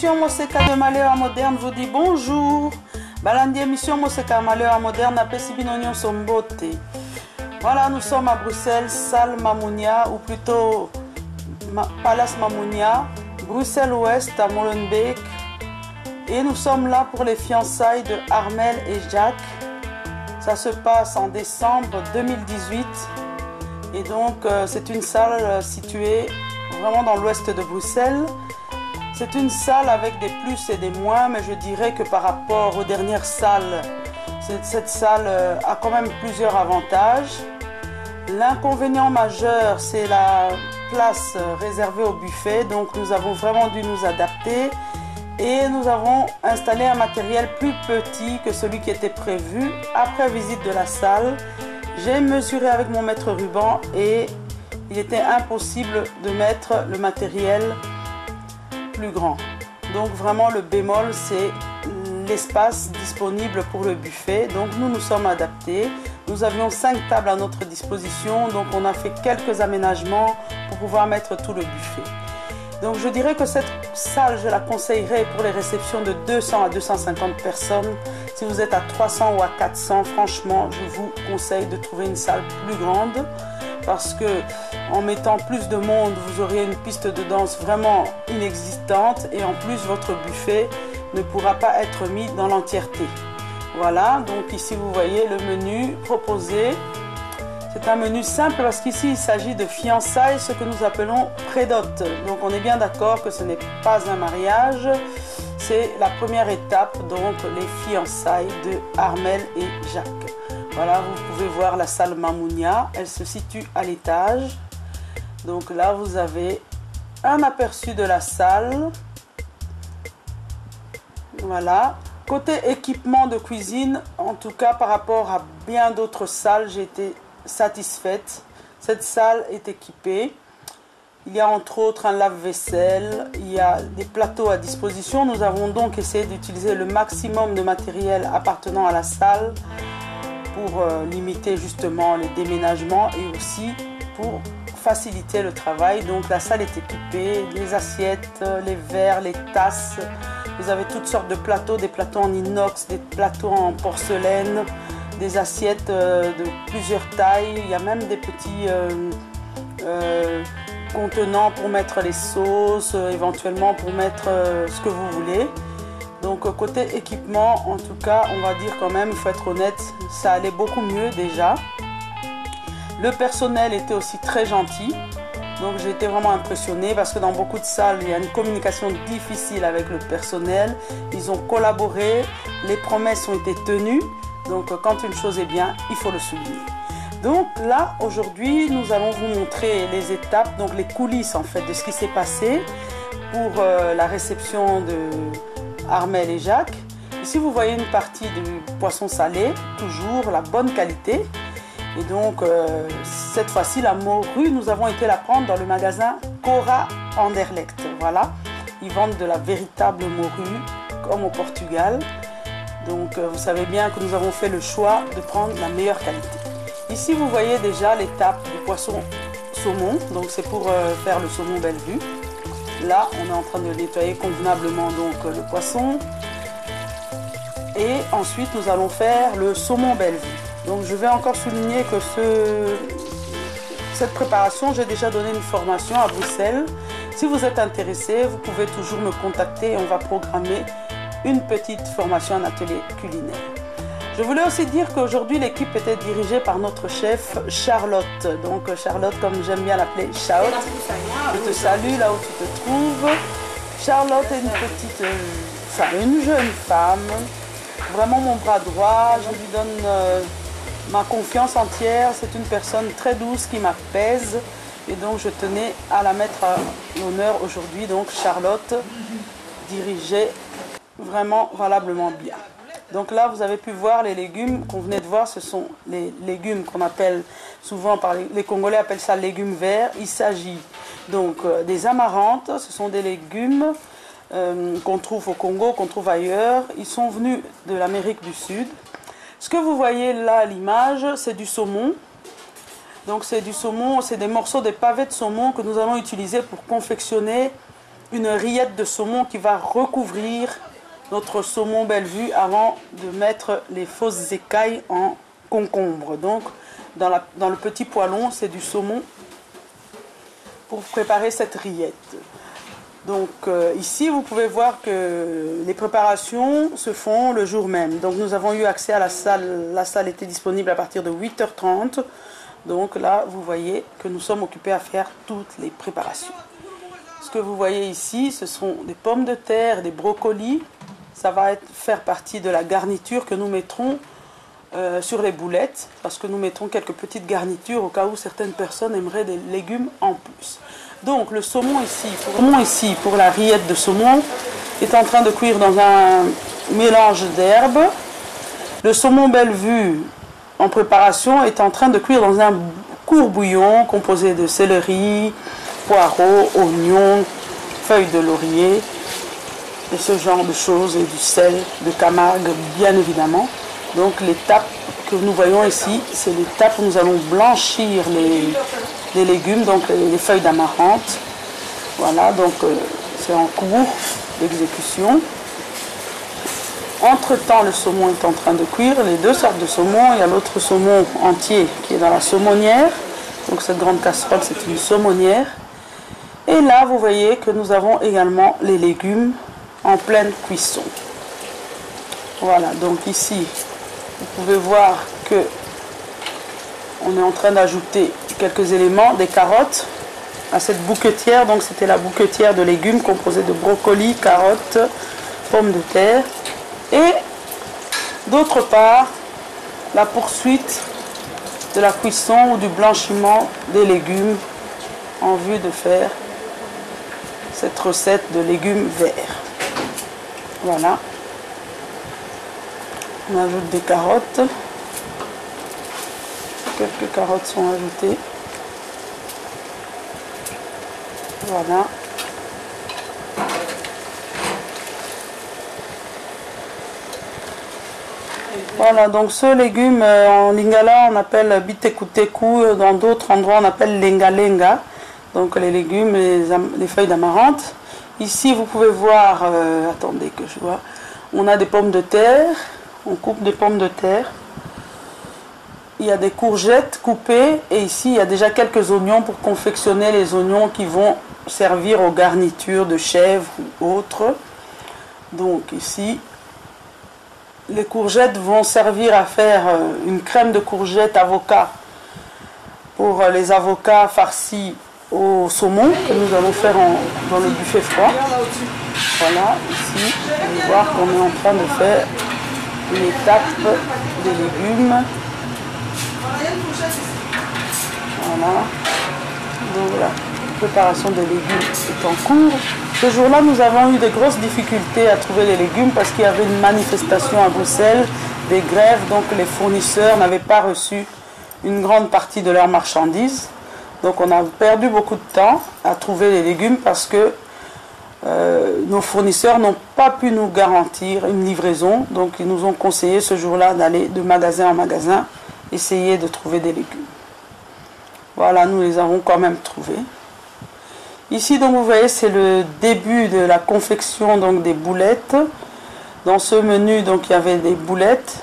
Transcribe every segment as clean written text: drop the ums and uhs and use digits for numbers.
émission Moseka de Malheur Moderne vous dit bonjour. Balandi émission Moseka Malheur Moderne à Pessibinonion Sombote. Voilà, nous sommes à Bruxelles, salle Mamounia, ou plutôt Palace Mamounia, Bruxelles-Ouest à Molenbeek. Et nous sommes là pour les fiançailles de Armel et Jacques. Ça se passe en décembre 2018. Et donc, c'est une salle située vraiment dans l'ouest de Bruxelles. C'est une salle avec des plus et des moins, mais je dirais que par rapport aux dernières salles, cette salle a quand même plusieurs avantages. L'inconvénient majeur, c'est la place réservée au buffet. Donc, nous avons vraiment dû nous adapter. Et nous avons installé un matériel plus petit que celui qui était prévu. Après visite de la salle, j'ai mesuré avec mon mètre ruban et il était impossible de mettre le matériel plus grand. Donc vraiment le bémol, c'est l'espace disponible pour le buffet. Donc nous nous sommes adaptés. Nous avions 5 tables à notre disposition, donc on a fait quelques aménagements pour pouvoir mettre tout le buffet. Donc je dirais que cette salle, je la conseillerais pour les réceptions de 200 à 250 personnes. Si vous êtes à 300 ou à 400, franchement, je vous conseille de trouver une salle plus grande parce que en mettant plus de monde, vous aurez une piste de danse vraiment inexistante et en plus votre buffet ne pourra pas être mis dans l'entièreté. Voilà, donc ici vous voyez le menu proposé. C'est un menu simple parce qu'ici il s'agit de fiançailles, ce que nous appelons prédot. Donc on est bien d'accord que ce n'est pas un mariage, c'est la première étape, donc les fiançailles de Armel et Jacques. Voilà, vous pouvez voir la salle Mamounia, elle se situe à l'étage. Donc là vous avez un aperçu de la salle. Voilà. Côté équipement de cuisine, en tout cas par rapport à bien d'autres salles, j'ai été satisfaite. Cette salle est équipée. Il y a entre autres un lave-vaisselle, il y a des plateaux à disposition. Nous avons donc essayé d'utiliser le maximum de matériel appartenant à la salle pour limiter justement les déménagements et aussi pour faciliter le travail. Donc la salle est équipée, les assiettes, les verres, les tasses. Vous avez toutes sortes de plateaux, des plateaux en inox, des plateaux en porcelaine, des assiettes de plusieurs tailles. Il y a même des petits contenants pour mettre les sauces, éventuellement pour mettre ce que vous voulez. Donc côté équipement, en tout cas, on va dire quand même, il faut être honnête, ça allait beaucoup mieux déjà. Le personnel était aussi très gentil. Donc j'ai été vraiment impressionnée parce que dans beaucoup de salles, il y a une communication difficile avec le personnel. Ils ont collaboré, les promesses ont été tenues. Donc quand une chose est bien, il faut le souligner. Donc là, aujourd'hui, nous allons vous montrer les étapes, donc les coulisses en fait de ce qui s'est passé pour la réception de Armel et Jacques. Ici, vous voyez une partie du poisson salé, toujours la bonne qualité. Et donc, cette fois-ci, la morue, nous avons été la prendre dans le magasin Cora Anderlecht. Voilà, ils vendent de la véritable morue, comme au Portugal. Donc, vous savez bien que nous avons fait le choix de prendre la meilleure qualité. Ici, vous voyez déjà l'étape du poisson saumon. Donc, c'est pour faire le saumon Bellevue. Là, on est en train de nettoyer convenablement donc, le poisson. Et ensuite, nous allons faire le saumon Bellevue. Donc je vais encore souligner que cette préparation, j'ai déjà donné une formation à Bruxelles. Si vous êtes intéressé, vous pouvez toujours me contacter et on va programmer une petite formation en atelier culinaire. Je voulais aussi dire qu'aujourd'hui l'équipe était dirigée par notre chef Charlotte. Donc Charlotte, comme j'aime bien l'appeler, Charlotte. Je te salue là où tu te trouves. Charlotte est une jeune femme, vraiment mon bras droit. Je lui donne ma confiance entière. C'est une personne très douce qui m'apaise et donc je tenais à la mettre à l'honneur aujourd'hui. Donc Charlotte dirigeait vraiment valablement bien. Donc là vous avez pu voir les légumes qu'on venait de voir. Ce sont les légumes qu'on appelle souvent, les Congolais appellent ça légumes verts. Il s'agit donc des amarantes. Ce sont des légumes qu'on trouve au Congo, qu'on trouve ailleurs. Ils sont venus de l'Amérique du Sud. Ce que vous voyez là à l'image, c'est du saumon. Donc c'est du saumon, c'est des morceaux de pavés de saumon que nous allons utiliser pour confectionner une rillette de saumon qui va recouvrir notre saumon Bellevue avant de mettre les fausses écailles en concombre. Donc dans le petit poêlon, c'est du saumon pour préparer cette rillette. Donc ici, vous pouvez voir que les préparations se font le jour même. Donc nous avons eu accès à la salle. La salle était disponible à partir de 8h30. Donc là, vous voyez que nous sommes occupés à faire toutes les préparations. Ce que vous voyez ici, ce sont des pommes de terre, des brocolis. Ça va faire partie de la garniture que nous mettrons sur les boulettes, parce que nous mettrons quelques petites garnitures au cas où certaines personnes aimeraient des légumes en plus. Donc le saumon ici, pour la rillette de saumon, est en train de cuire dans un mélange d'herbes. Le saumon Bellevue en préparation est en train de cuire dans un court bouillon composé de céleri, poireaux, oignons, feuilles de laurier et ce genre de choses, et du sel de Camargue bien évidemment. Donc l'étape que nous voyons ici, c'est l'étape où nous allons blanchir les légumes, donc les feuilles d'amarante. Voilà, donc c'est en cours d'exécution. Entre-temps, le saumon est en train de cuire, les deux sortes de saumon. Il y a l'autre saumon entier qui est dans la saumonnière. Donc cette grande casserole, c'est une saumonnière. Et là, vous voyez que nous avons également les légumes en pleine cuisson. Voilà, donc ici, vous pouvez voir que on est en train d'ajouter quelques éléments, des carottes à cette bouquetière. Donc c'était la bouquetière de légumes composée de brocolis, carottes, pommes de terre. Et d'autre part, la poursuite de la cuisson ou du blanchiment des légumes en vue de faire cette recette de légumes verts. Voilà. On ajoute des carottes. Quelques carottes sont ajoutées. Voilà. Voilà, donc ce légume en lingala on appelle bitekuteku, dans d'autres endroits on appelle lenga-lenga, donc les légumes, les feuilles d'amarante. Ici vous pouvez voir, attendez que je vois, on a des pommes de terre, on coupe des pommes de terre, il y a des courgettes coupées et ici il y a déjà quelques oignons pour confectionner les oignons qui vont servir aux garnitures de chèvre ou autres. Donc ici, les courgettes vont servir à faire une crème de courgettes avocat pour les avocats farcis au saumon que nous allons faire dans le buffet froid. Voilà, ici, vous allez voir qu'on est en train de faire une étape des légumes. Voilà, donc la préparation des légumes est en cours. Ce jour-là, nous avons eu de grosses difficultés à trouver les légumes parce qu'il y avait une manifestation à Bruxelles, des grèves, donc les fournisseurs n'avaient pas reçu une grande partie de leurs marchandises. Donc on a perdu beaucoup de temps à trouver les légumes parce que nos fournisseurs n'ont pas pu nous garantir une livraison. Donc ils nous ont conseillé ce jour-là d'aller de magasin en magasin, essayer de trouver des légumes. Voilà, nous les avons quand même trouvés. Ici, donc, vous voyez, c'est le début de la confection donc, des boulettes. Dans ce menu, donc, il y avait des boulettes.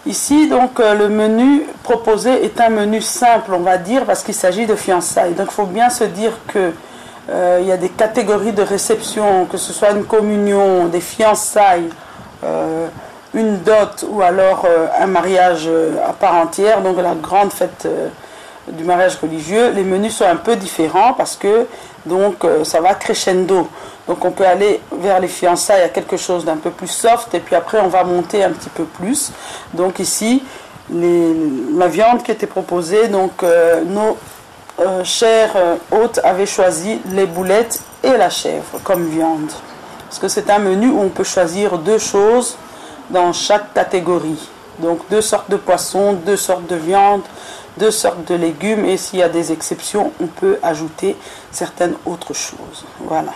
Ici, donc, le menu proposé est un menu simple, on va dire, parce qu'il s'agit de fiançailles. Donc, il faut bien se dire que il y a des catégories de réception, que ce soit une communion, des fiançailles, une dot ou alors un mariage à part entière, donc la grande fête du mariage religieux. Les menus sont un peu différents parce que donc ça va crescendo. Donc on peut aller vers les fiançailles à quelque chose d'un peu plus soft et puis après on va monter un petit peu plus. Donc ici la viande qui était proposée, donc nos chers hôtes avaient choisi les boulettes et la chèvre comme viande. Parce que c'est un menu où on peut choisir deux choses dans chaque catégorie. Donc deux sortes de poissons, deux sortes de viande, deux sortes de légumes et s'il y a des exceptions, on peut ajouter certaines autres choses. Voilà.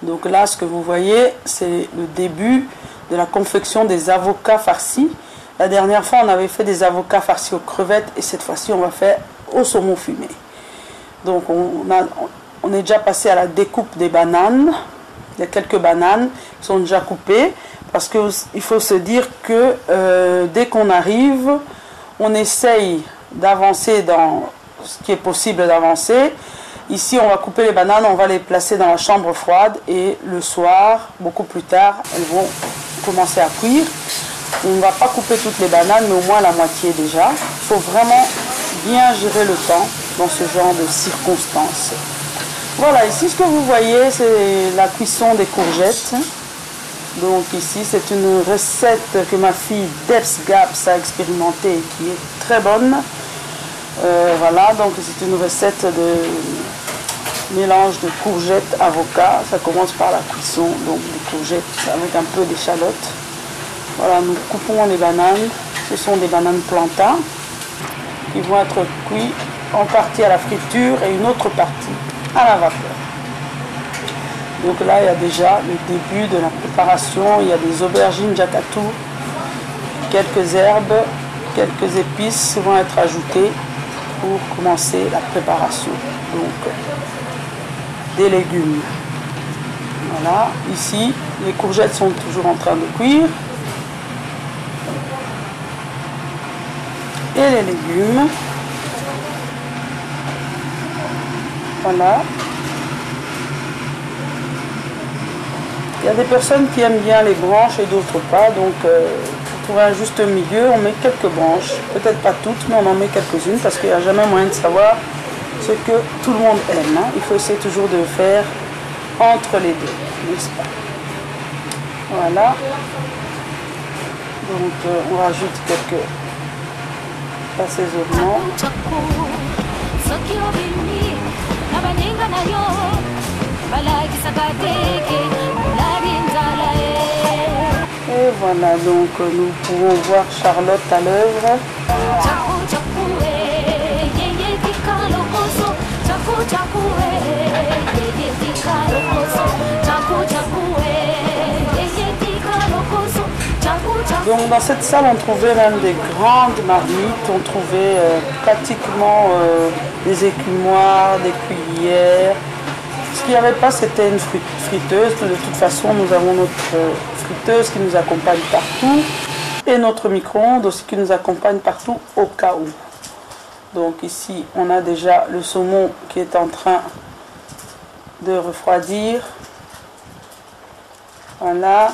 Donc là, ce que vous voyez, c'est le début de la confection des avocats farcis. La dernière fois, on avait fait des avocats farcis aux crevettes et cette fois-ci, on va faire au saumon fumé. Donc on a on est déjà passé à la découpe des bananes. Il y a quelques bananes qui sont déjà coupées. Parce qu'il faut se dire que dès qu'on arrive, on essaye d'avancer dans ce qui est possible d'avancer. Ici, on va couper les bananes, on va les placer dans la chambre froide et le soir, beaucoup plus tard, elles vont commencer à cuire. On ne va pas couper toutes les bananes, mais au moins la moitié déjà. Il faut vraiment bien gérer le temps dans ce genre de circonstances. Voilà, ici ce que vous voyez, c'est la cuisson des courgettes. Donc ici, c'est une recette que ma fille Debs Gaps a expérimentée et qui est très bonne. Voilà, donc c'est une recette de mélange de courgettes, avocat. Ça commence par la cuisson, donc des courgettes avec un peu d'échalote. Voilà, nous coupons les bananes. Ce sont des bananes plantain qui vont être cuites en partie à la friture et une autre partie à la vapeur. Donc là, il y a déjà le début de la préparation. Il y a des aubergines jacatu, quelques herbes, quelques épices vont être ajoutées pour commencer la préparation. Donc, des légumes. Voilà, ici, les courgettes sont toujours en train de cuire. Et les légumes. Voilà. Il y a des personnes qui aiment bien les branches et d'autres pas, donc pour trouver un juste milieu, on met quelques branches, peut-être pas toutes, mais on en met quelques-unes parce qu'il n'y a jamais moyen de savoir ce que tout le monde aime. Hein. Il faut essayer toujours de faire entre les deux, n'est-ce pas? Voilà. Donc on rajoute quelques assaisonnements. Et voilà, donc nous pouvons voir Charlotte à l'œuvre. Donc dans cette salle on trouvait même des grandes marmites, on trouvait pratiquement des écumoires, des cuillères. Ce qu'il n'y avait pas, c'était une friteuse. De toute façon, nous avons notre friteuse qui nous accompagne partout et notre micro-ondes aussi qui nous accompagne partout au cas où. Donc ici, on a déjà le saumon qui est en train de refroidir. Voilà.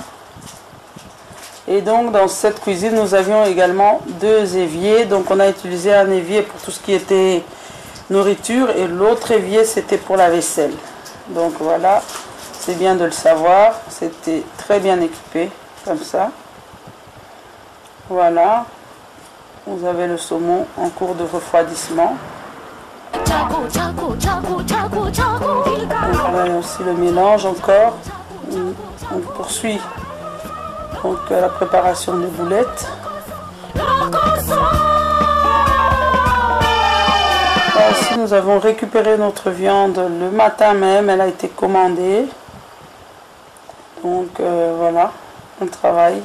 Et donc dans cette cuisine, nous avions également 2 éviers. Donc on a utilisé un évier pour tout ce qui était nourriture et l'autre évier, c'était pour la vaisselle. Donc voilà, c'est bien de le savoir, c'était très bien équipé, comme ça. Voilà, vous avez le saumon en cours de refroidissement. Voilà aussi le mélange encore. On poursuit donc la préparation des boulettes. Là aussi, nous avons récupéré notre viande le matin même, elle a été commandée. Donc voilà, on travaille.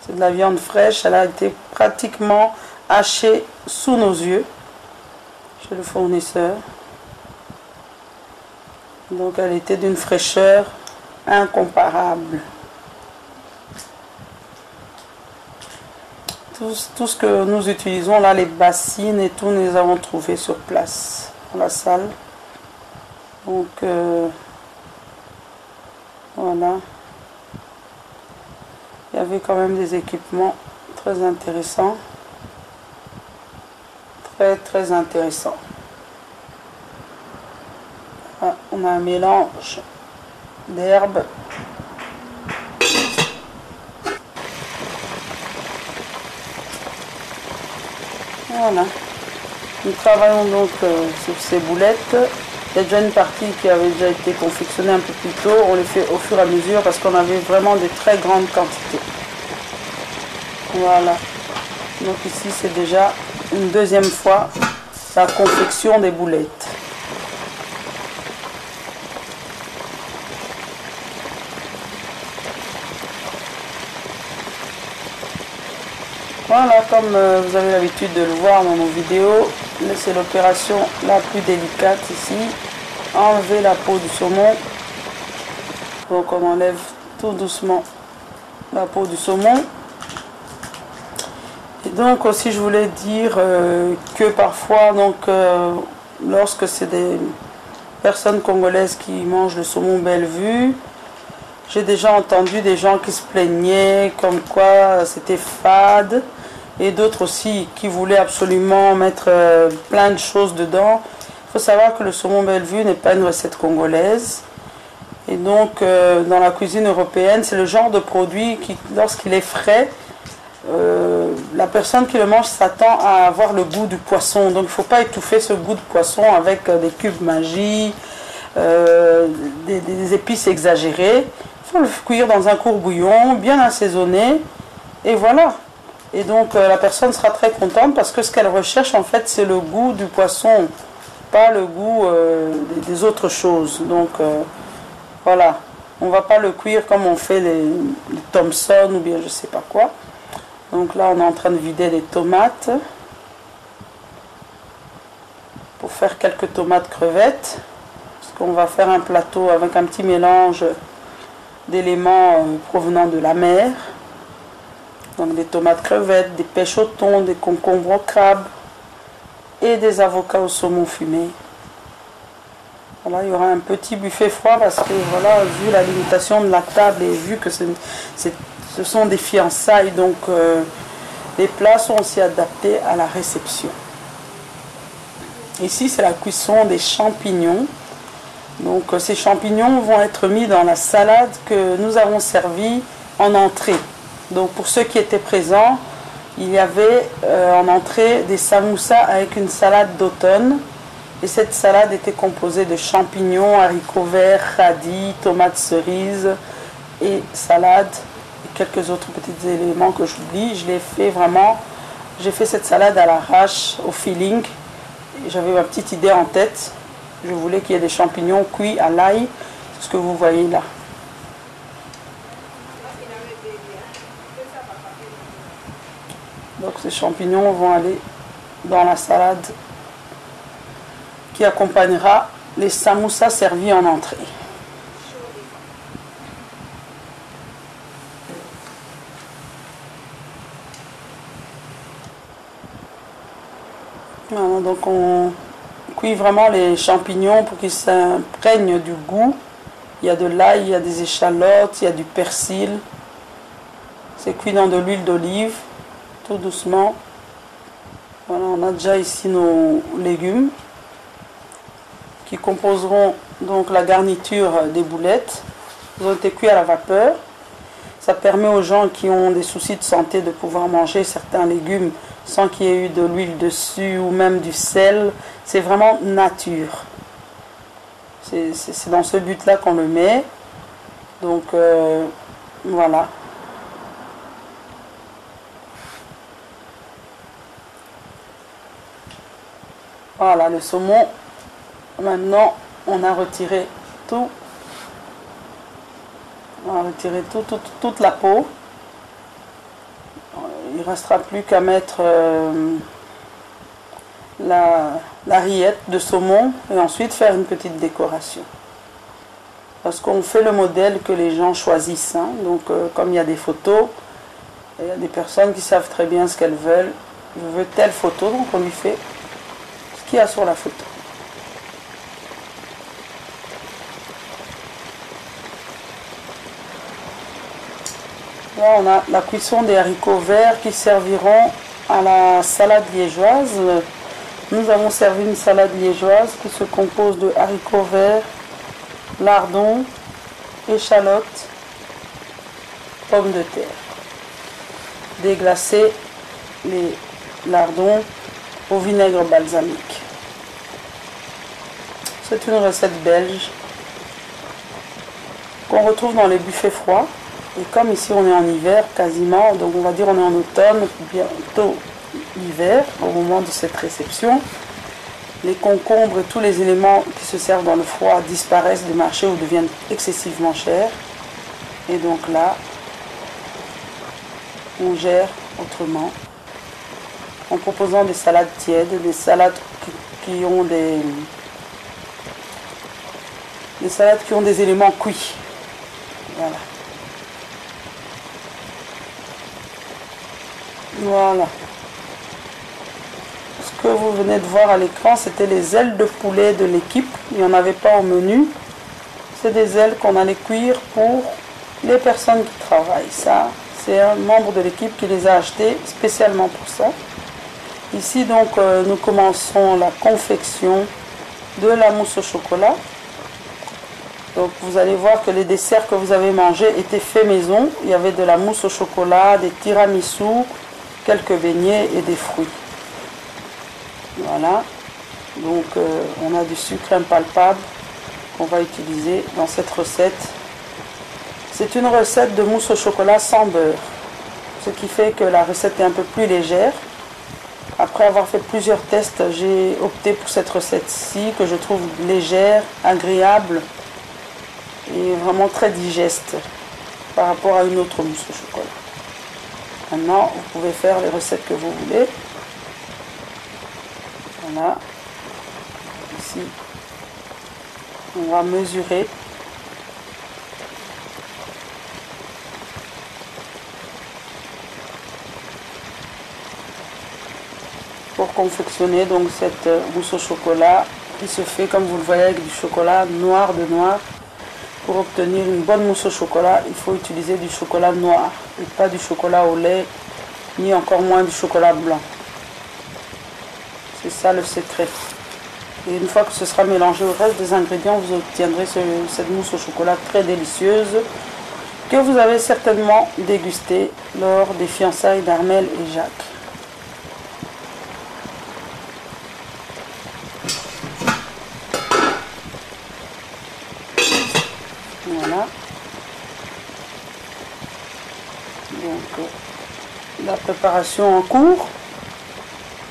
C'est de la viande fraîche, elle a été pratiquement hachée sous nos yeux, chez le fournisseur. Donc elle était d'une fraîcheur incomparable. Tout ce que nous utilisons là, les bassines et tout, nous les avons trouvés sur place dans la salle. Donc voilà, il y avait quand même des équipements très intéressants, très intéressants. Ah, on a un mélange d'herbes. Voilà, nous travaillons donc sur ces boulettes. Il y a déjà une partie qui avait déjà été confectionnée un peu plus tôt. On les fait au fur et à mesure parce qu'on avait vraiment de très grandes quantités. Voilà, donc ici c'est déjà une deuxième fois la confection des boulettes. Voilà, comme vous avez l'habitude de le voir dans nos vidéos, c'est l'opération la plus délicate ici. enlever la peau du saumon. Donc on enlève tout doucement la peau du saumon. Et donc aussi je voulais dire que parfois donc lorsque c'est des personnes congolaises qui mangent le saumon Bellevue, j'ai déjà entendu des gens qui se plaignaient comme quoi c'était fade, et d'autres aussi qui voulaient absolument mettre plein de choses dedans. Il faut savoir que le saumon Bellevue n'est pas une recette congolaise. Et donc dans la cuisine européenne, c'est le genre de produit qui, lorsqu'il est frais, la personne qui le mange s'attend à avoir le goût du poisson. Donc il ne faut pas étouffer ce goût de poisson avec des cubes magie, des épices exagérées. Il faut le cuire dans un court bouillon, bien assaisonné, et voilà. Et donc la personne sera très contente parce que ce qu'elle recherche en fait c'est le goût du poisson, pas le goût des autres choses. Donc voilà, on ne va pas le cuire comme on fait les Thompson ou bien je sais pas quoi. Donc là on est en train de vider les tomates pour faire quelques tomates crevettes, parce qu'on va faire un plateau avec un petit mélange d'éléments provenant de la mer. Donc des tomates crevettes, des pêches au thon, des concombres au crabe et des avocats au saumon fumé. Voilà, il y aura un petit buffet froid parce que voilà, vu la limitation de la table et vu que ce sont des fiançailles, donc les plats sont aussi adaptés à la réception. Ici c'est la cuisson des champignons. Donc ces champignons vont être mis dans la salade que nous avons servie en entrée. Donc pour ceux qui étaient présents, il y avait en entrée des samoussas avec une salade d'automne. Et cette salade était composée de champignons, haricots verts, radis, tomates cerises et salade. Et quelques autres petits éléments que j'oublie. Je l'ai fait vraiment, j'ai fait cette salade à l'arrache, au feeling. J'avais ma petite idée en tête. Je voulais qu'il y ait des champignons cuits à l'ail, ce que vous voyez là. Donc ces champignons vont aller dans la salade qui accompagnera les samoussas servis en entrée. Voilà, donc on cuit vraiment les champignons pour qu'ils s'imprègnent du goût. Il y a de l'ail, il y a des échalotes, il y a du persil. C'est cuit dans de l'huile d'olive, tout doucement. Voilà, on a déjà ici nos légumes qui composeront donc la garniture des boulettes. Ils ont été cuits à la vapeur. Ça permet aux gens qui ont des soucis de santé de pouvoir manger certains légumes sans qu'il y ait eu de l'huile dessus ou même du sel. C'est vraiment nature. C'est dans ce but-là qu'on le met. Donc voilà. Voilà le saumon. Maintenant, on a retiré tout. On a retiré toute la peau. Il ne restera plus qu'à mettre la rillette de saumon et ensuite faire une petite décoration. Parce qu'on fait le modèle que les gens choisissent. Hein. Donc, comme il y a des photos, il y a des personnes qui savent très bien ce qu'elles veulent. Je veux telle photo, donc on lui fait ce qu'il y a sur la photo. Là, on a la cuisson des haricots verts qui serviront à la salade liégeoise. Nous avons servi une salade liégeoise qui se compose de haricots verts, lardons, échalotes, pommes de terre. Déglacer les lardons au vinaigre balsamique. C'est une recette belge qu'on retrouve dans les buffets froids. Et comme ici on est en hiver quasiment, donc on va dire on est en automne, bientôt hiver, au moment de cette réception, les concombres et tous les éléments qui se servent dans le froid disparaissent du marché ou deviennent excessivement chers. Et donc là, on gère autrement en proposant des salades tièdes, des salades qui ont des salades qui ont des éléments cuits. Voilà. Voilà. Ce que vous venez de voir à l'écran, c'était les ailes de poulet de l'équipe. Il n'y en avait pas au menu. C'est des ailes qu'on allait cuire pour les personnes qui travaillent. Ça, c'est un membre de l'équipe qui les a achetées spécialement pour ça. Ici, donc, nous commençons la confection de la mousse au chocolat. Donc, vous allez voir que les desserts que vous avez mangés étaient faits maison. Il y avait de la mousse au chocolat, des tiramisu, quelques beignets et des fruits. Voilà. Donc, on a du sucre impalpable qu'on va utiliser dans cette recette. C'est une recette de mousse au chocolat sans beurre, ce qui fait que la recette est un peu plus légère. Après avoir fait plusieurs tests, j'ai opté pour cette recette-ci que je trouve légère, agréable et vraiment très digeste par rapport à une autre mousse au chocolat. Maintenant, vous pouvez faire les recettes que vous voulez. Voilà. Ici, on va mesurer. Pour confectionner donc cette mousse au chocolat qui se fait, comme vous le voyez, avec du chocolat noir de noir. Pour obtenir une bonne mousse au chocolat, il faut utiliser du chocolat noir et pas du chocolat au lait, ni encore moins du chocolat blanc. C'est ça le secret. Et une fois que ce sera mélangé au reste des ingrédients, vous obtiendrez cette mousse au chocolat très délicieuse que vous avez certainement dégustée lors des fiançailles d'Armel et Jacques. Voilà. Donc, la préparation en cours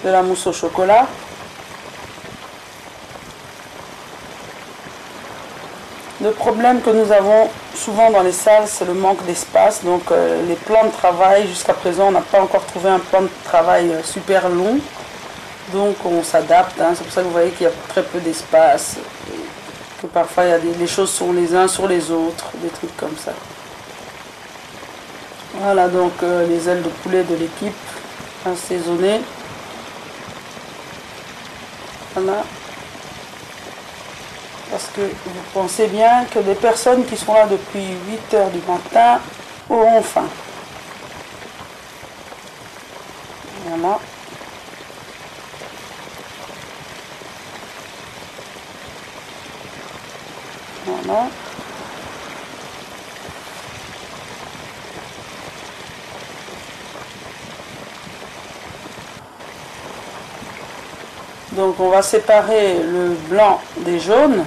de la mousse au chocolat. Le problème que nous avons souvent dans les salles, c'est le manque d'espace. Donc les plans de travail, jusqu'à présent, on n'a pas encore trouvé un plan de travail super long. Donc on s'adapte, hein. C'est pour ça que vous voyez qu'il y a très peu d'espace. Que parfois il y a les choses sont les uns sur les autres, des trucs comme ça. Voilà donc les ailes de poulet de l'équipe assaisonnées. Voilà. Parce que vous pensez bien que les personnes qui sont là depuis 8 heures du matin auront faim. Voilà. Voilà. Donc on va séparer le blanc des jaunes.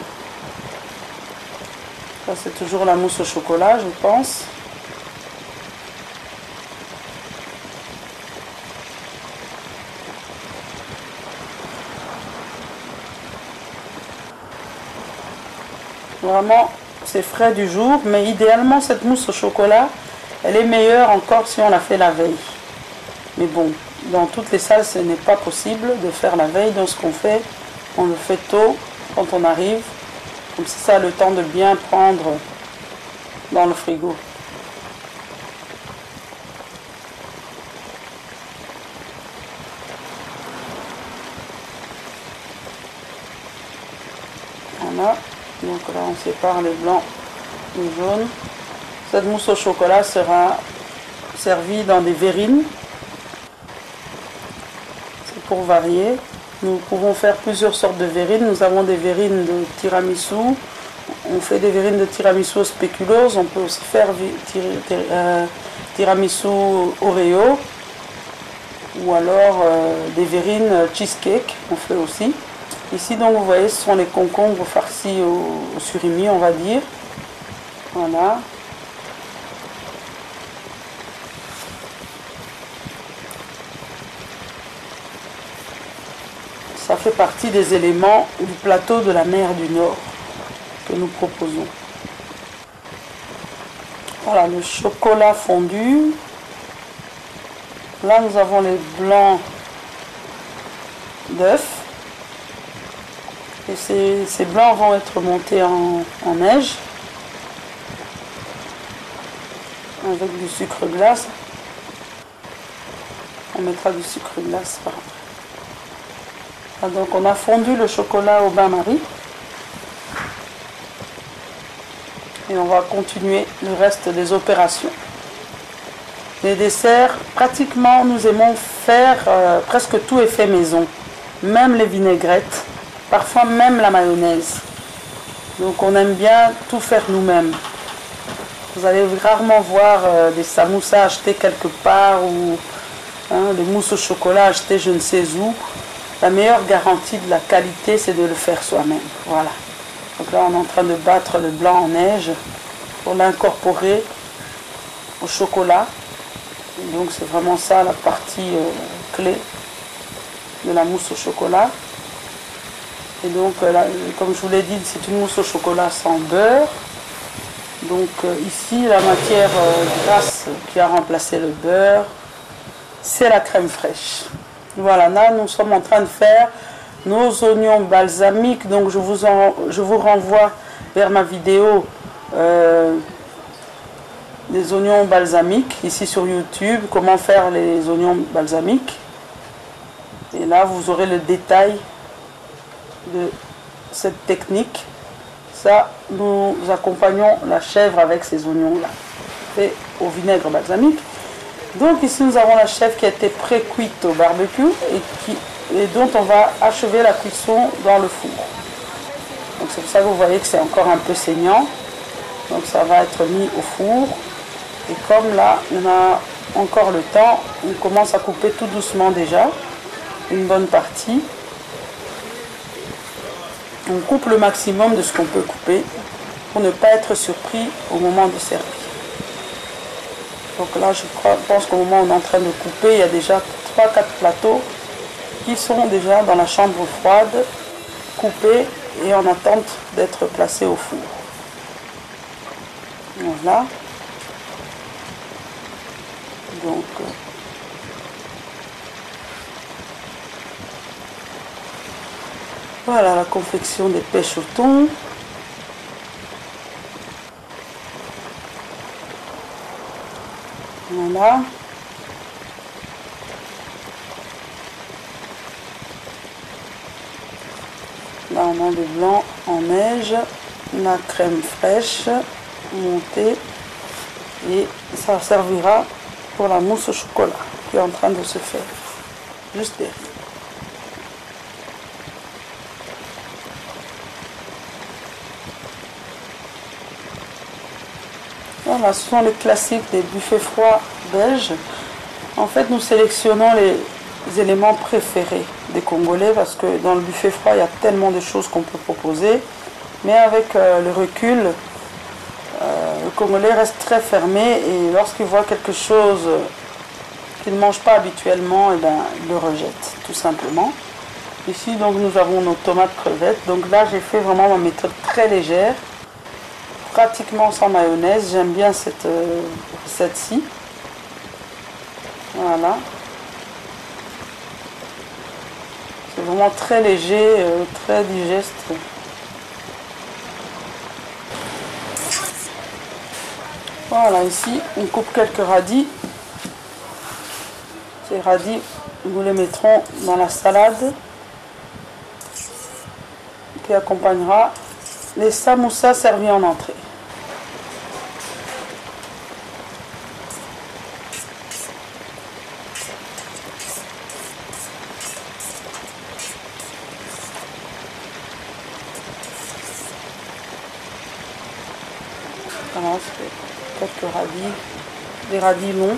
Ça c'est toujours la mousse au chocolat, je pense. Vraiment, c'est frais du jour, mais idéalement cette mousse au chocolat, elle est meilleure encore si on la fait la veille. Mais bon, dans toutes les salles, ce n'est pas possible de faire la veille. Donc ce qu'on fait, on le fait tôt quand on arrive. Comme ça a le temps de bien prendre dans le frigo. Voilà. Donc là, on sépare les blancs des jaunes. Cette mousse au chocolat sera servie dans des verrines. C'est pour varier. Nous pouvons faire plusieurs sortes de verrines. Nous avons des verrines de tiramisu. On fait des verrines de tiramisu au spéculoos. On peut aussi faire tiramisu Oreo. Ou alors des verrines cheesecake. On fait aussi. Ici, donc, vous voyez, ce sont les concombres farcis au surimi, on va dire. Voilà. Ça fait partie des éléments du plateau de la mer du Nord que nous proposons. Voilà, le chocolat fondu. Là, nous avons les blancs d'œufs. Et ces blancs vont être montés en neige avec du sucre glace. On mettra du sucre glace par après. Ah, donc on a fondu le chocolat au bain-marie. Et on va continuer le reste des opérations. Les desserts, pratiquement, nous aimons faire presque tout est fait maison. Même les vinaigrettes, parfois même la mayonnaise. Donc on aime bien tout faire nous-mêmes. Vous allez rarement voir des samoussas achetés quelque part ou des mousses au chocolat achetées je ne sais où. La meilleure garantie de la qualité, c'est de le faire soi-même. Voilà. Donc là, on est en train de battre le blanc en neige pour l'incorporer au chocolat. Et donc c'est vraiment ça la partie clé de la mousse au chocolat. Et donc, là, comme je vous l'ai dit, c'est une mousse au chocolat sans beurre. Donc ici, la matière grasse qui a remplacé le beurre, c'est la crème fraîche. Voilà, là nous sommes en train de faire nos oignons balsamiques. Donc je vous renvoie vers ma vidéo des oignons balsamiques ici sur YouTube, comment faire les oignons balsamiques. Et là vous aurez le détail de cette technique. Ça, nous accompagnons la chèvre avec ces oignons là, fait au vinaigre balsamique. Donc ici nous avons la chèvre qui a été pré-cuite au barbecue et dont on va achever la cuisson dans le four. Donc c'est pour ça que vous voyez que c'est encore un peu saignant. Donc ça va être mis au four. Et comme là on a encore le temps, on commence à couper tout doucement déjà une bonne partie. On coupe le maximum de ce qu'on peut couper pour ne pas être surpris au moment de servir. Donc là, je pense qu'au moment où on est en train de couper, il y a déjà 3-4 plateaux qui sont déjà dans la chambre froide, coupés et en attente d'être placés au four. Voilà. Donc, voilà la confection des pêches au thon. Voilà. Là on a le blanc en neige, la crème fraîche montée et ça servira pour la mousse au chocolat qui est en train de se faire juste derrière. Voilà, ce sont les classiques des buffets froids belges. En fait, nous sélectionnons les éléments préférés des Congolais parce que dans le buffet froid, il y a tellement de choses qu'on peut proposer. Mais avec le recul, le Congolais reste très fermé et lorsqu'il voit quelque chose qu'il ne mange pas habituellement, eh ben, il le rejette, tout simplement. Ici, donc, nous avons nos tomates crevettes. Donc là, j'ai fait vraiment ma méthode très légère. Pratiquement sans mayonnaise, j'aime bien cette recette-ci. Voilà. C'est vraiment très léger, très digeste. Voilà, ici, on coupe quelques radis. Ces radis, nous les mettrons dans la salade qui accompagnera les samoussas servis en entrée. Voilà, c'est quelques radis, des radis longs.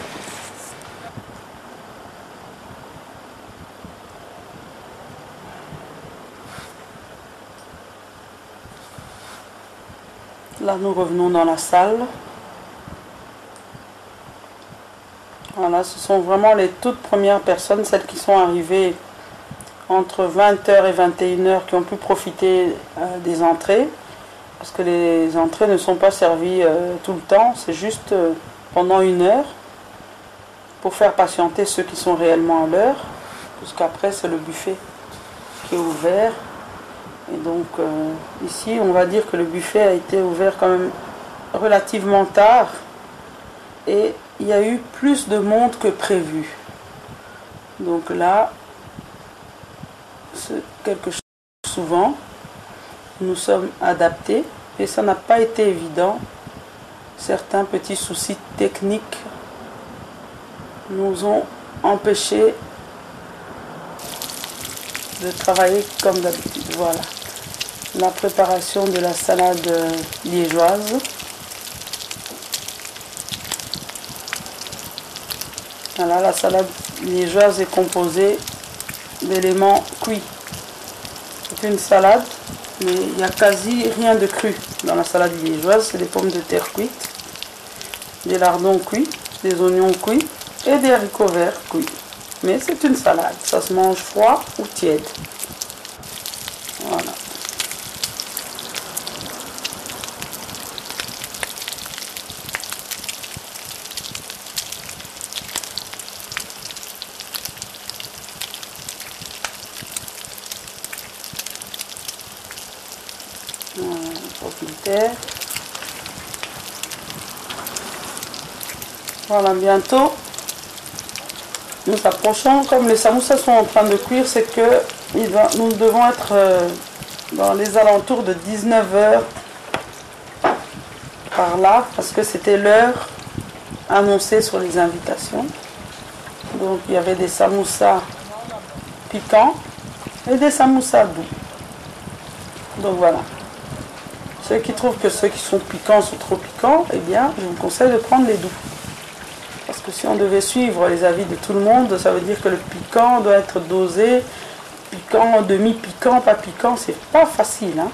Là, nous revenons dans la salle. Voilà, ce sont vraiment les toutes premières personnes, celles qui sont arrivées entre 20h et 21h, qui ont pu profiter des entrées. Parce que les entrées ne sont pas servies tout le temps, c'est juste pendant 1 heure pour faire patienter ceux qui sont réellement à l'heure. Parce qu'après, c'est le buffet qui est ouvert. Et donc ici, on va dire que le buffet a été ouvert quand même relativement tard. Et il y a eu plus de monde que prévu. Donc là, c'est quelque chose souvent. Nous sommes adaptés et ça n'a pas été évident. Certains petits soucis techniques nous ont empêchés de travailler comme d'habitude. Voilà la préparation de la salade liégeoise. Voilà, la salade liégeoise est composée d'éléments cuits. C'est une salade, mais il n'y a quasi rien de cru dans la salade liégeoise. C'est des pommes de terre cuites, des lardons cuits, des oignons cuits et des haricots verts cuits. Mais c'est une salade, ça se mange froid ou tiède. Voilà. Voilà, bientôt nous approchons. Comme les samoussas sont en train de cuire, c'est que nous devons être dans les alentours de 19 h par là, parce que c'était l'heure annoncée sur les invitations. Donc il y avait des samoussas piquants et des samoussas doux. Donc voilà. Ceux qui trouvent que ceux qui sont piquants sont trop piquants, eh bien, je vous conseille de prendre les doux. Parce que si on devait suivre les avis de tout le monde, ça veut dire que le piquant doit être dosé. Piquant, demi-piquant, pas piquant, c'est pas facile. Hein.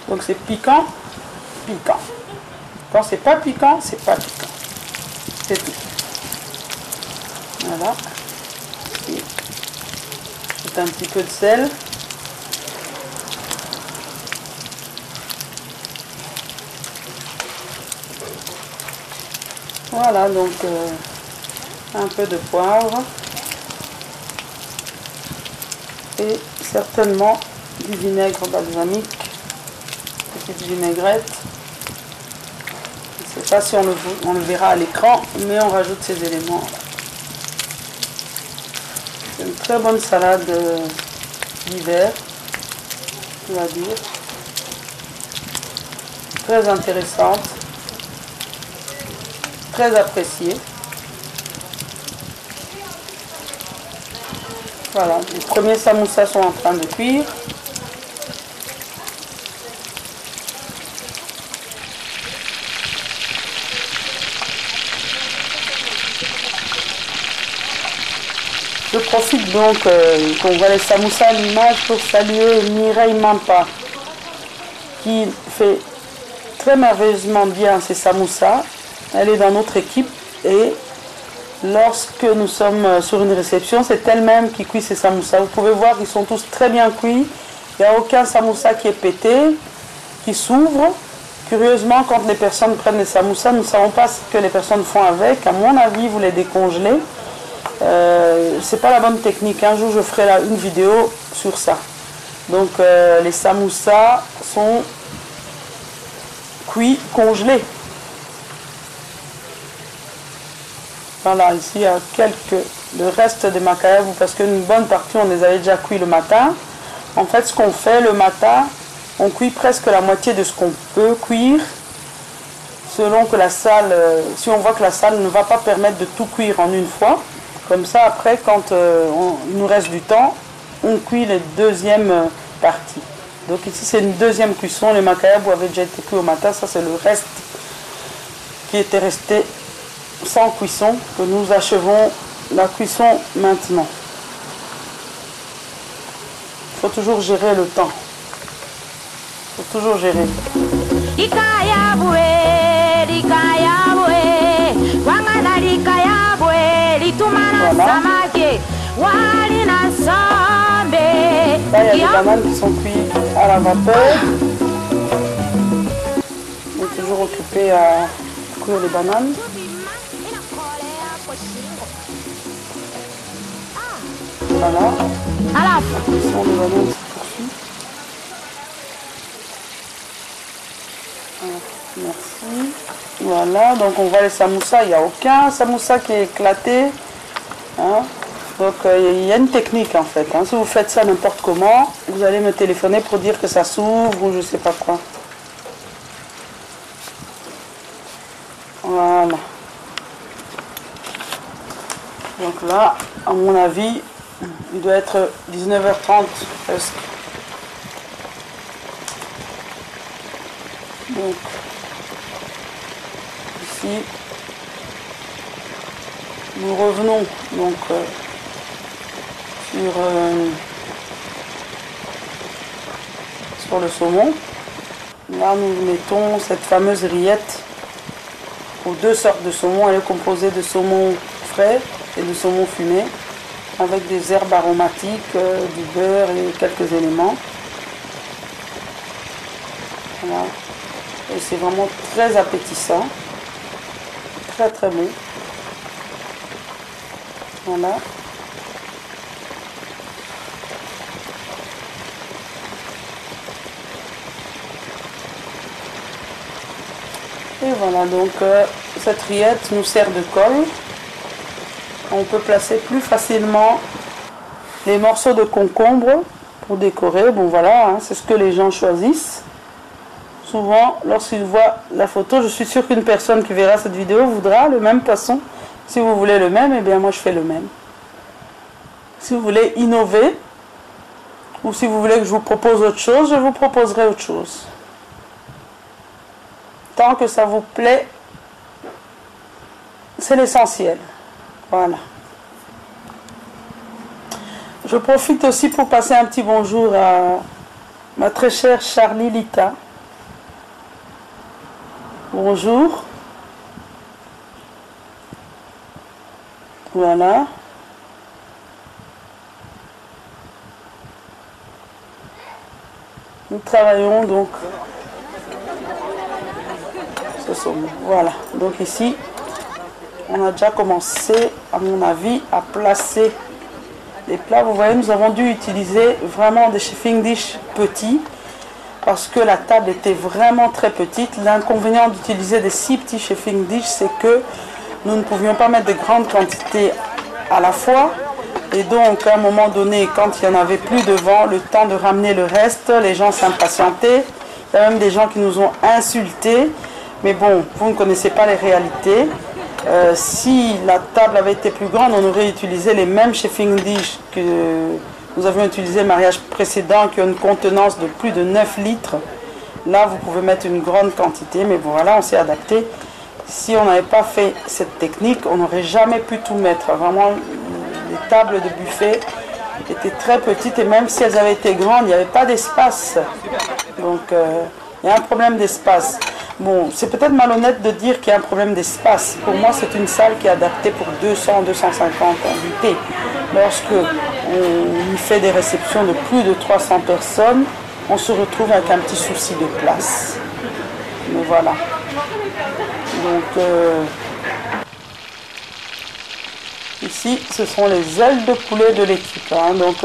Donc c'est piquant, piquant. Quand c'est pas piquant, c'est pas piquant. C'est tout. Voilà. C'est un petit peu de sel. Voilà, donc un peu de poivre et certainement du vinaigre balsamique, petite vinaigrette. Je ne sais pas si on le verra à l'écran, mais on rajoute ces éléments. C'est une très bonne salade d'hiver, on va dire. Très intéressante. Très apprécié. Voilà, les premiers samoussas sont en train de cuire. Je profite donc qu'on voit les samoussas à l'image pour saluer Mireille Mampa qui fait très merveilleusement bien ces samoussas. Elle est dans notre équipe et lorsque nous sommes sur une réception, c'est elle-même qui cuit ces samoussas. Vous pouvez voir qu'ils sont tous très bien cuits. Il n'y a aucun samoussa qui est pété, qui s'ouvre. Curieusement, quand les personnes prennent les samoussas, nous ne savons pas ce que les personnes font avec. À mon avis, vous les décongelez. C'est pas la bonne technique. Un jour, je ferai une vidéo sur ça. Donc, les samoussas sont cuits, congelés. Voilà, ici il y a le reste des macayabu parce qu'une bonne partie on les avait déjà cuits le matin. En fait, ce qu'on fait le matin, on cuit presque la moitié de ce qu'on peut cuire. Selon que la salle, si on voit que la salle ne va pas permettre de tout cuire en une fois. Comme ça, après, quand il nous reste du temps, on cuit les deuxièmes parties. Donc ici c'est une deuxième cuisson. Les macayabu avaient déjà été cuits au matin. Ça c'est le reste qui était resté sans cuisson, que nous achevons la cuisson maintenant. Il faut toujours gérer le temps. Il faut toujours gérer. Voilà. Là, il y a des bananes qui sont cuites à la vapeur. On est toujours occupé à cuire les bananes. Voilà. La cuisson des bananes se poursuit. Merci. Voilà, donc on voit les samoussas. Il n'y a aucun samoussa qui est éclaté. Hein. Donc il y a une technique en fait. Hein. Si vous faites ça n'importe comment, vous allez me téléphoner pour dire que ça s'ouvre ou je sais pas quoi. Voilà. Donc là, à mon avis, il doit être 19h30 presque. Donc, ici, nous revenons donc sur le saumon. Là, nous mettons cette fameuse rillette aux deux sortes de saumon. Elle est composée de saumon frais et de saumon fumé avec des herbes aromatiques, du beurre et quelques éléments. Voilà. Et c'est vraiment très appétissant, très très bon. Voilà. Et voilà, donc cette rillette nous sert de colle. On peut placer plus facilement les morceaux de concombre pour décorer. Bon voilà, hein, c'est ce que les gens choisissent. Souvent, lorsqu'ils voient la photo, je suis sûre qu'une personne qui verra cette vidéo voudra le même poisson. Si vous voulez le même, eh bien moi je fais le même. Si vous voulez innover, ou si vous voulez que je vous propose autre chose, je vous proposerai autre chose. Tant que ça vous plaît, c'est l'essentiel. Voilà. Je profite aussi pour passer un petit bonjour à ma très chère Charlie Lita. Bonjour. Voilà. Nous travaillons donc ce saumon. Voilà. Donc ici, on a déjà commencé, à mon avis, à placer les plats. Vous voyez, nous avons dû utiliser vraiment des chefing dish petits parce que la table était vraiment très petite. L'inconvénient d'utiliser des si petits chefing dish, c'est que nous ne pouvions pas mettre de grandes quantités à la fois. Et donc, à un moment donné, quand il n'y en avait plus devant, le temps de ramener le reste, les gens s'impatientaient. Il y a même des gens qui nous ont insultés. Mais bon, vous ne connaissez pas les réalités. Si la table avait été plus grande, on aurait utilisé les mêmes chefing dish que nous avions utilisé le mariage précédent, qui a une contenance de plus de 9 litres. Là, vous pouvez mettre une grande quantité, mais bon, voilà, on s'est adapté. Si on n'avait pas fait cette technique, on n'aurait jamais pu tout mettre. Vraiment, les tables de buffet étaient très petites, et même si elles avaient été grandes, il n'y avait pas d'espace. Donc, il y a un problème d'espace. Bon, c'est peut-être malhonnête de dire qu'il y a un problème d'espace. Pour moi, c'est une salle qui est adaptée pour 200-250 invités. Lorsque on y fait des réceptions de plus de 300 personnes, on se retrouve avec un petit souci de place. Mais voilà. Donc, ici, ce sont les ailes de poulet de l'équipe. Hein. Donc,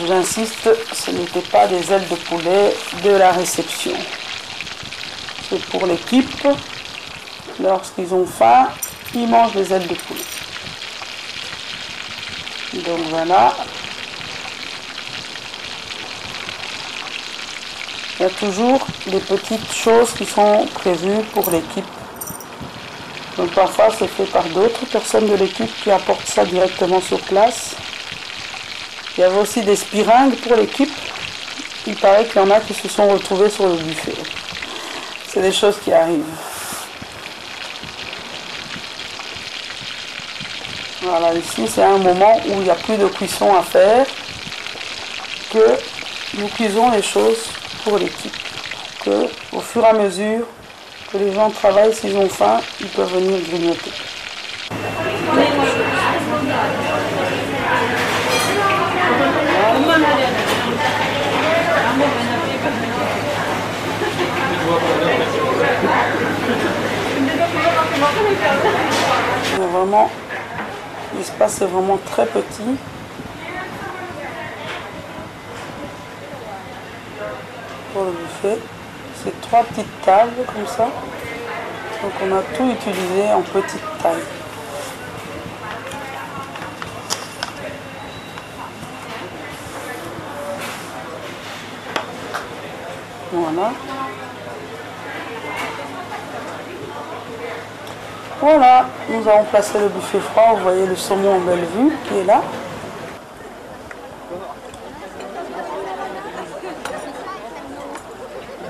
j'insiste, ce n'étaient pas des ailes de poulet de la réception. C'est pour l'équipe. Lorsqu'ils ont faim, ils mangent les ailes de poulet. Donc voilà. Il y a toujours des petites choses qui sont prévues pour l'équipe. Donc parfois c'est fait par d'autres personnes de l'équipe qui apportent ça directement sur place. Il y avait aussi des spiringues pour l'équipe. Il paraît qu'il y en a qui se sont retrouvés sur le buffet. C'est des choses qui arrivent. Voilà, ici c'est un moment où il n'y a plus de cuisson à faire, que nous cuisons les choses pour l'équipe. Que au fur et à mesure que les gens travaillent, s'ils ont faim, ils peuvent venir grignoter. Vraiment, l'espace est vraiment très petit. Pour le buffet. C'est 3 petites tables comme ça. Donc on a tout utilisé en petite taille. Voilà. Voilà, nous avons placé le buffet froid. Vous voyez le saumon en belle vue qui est là.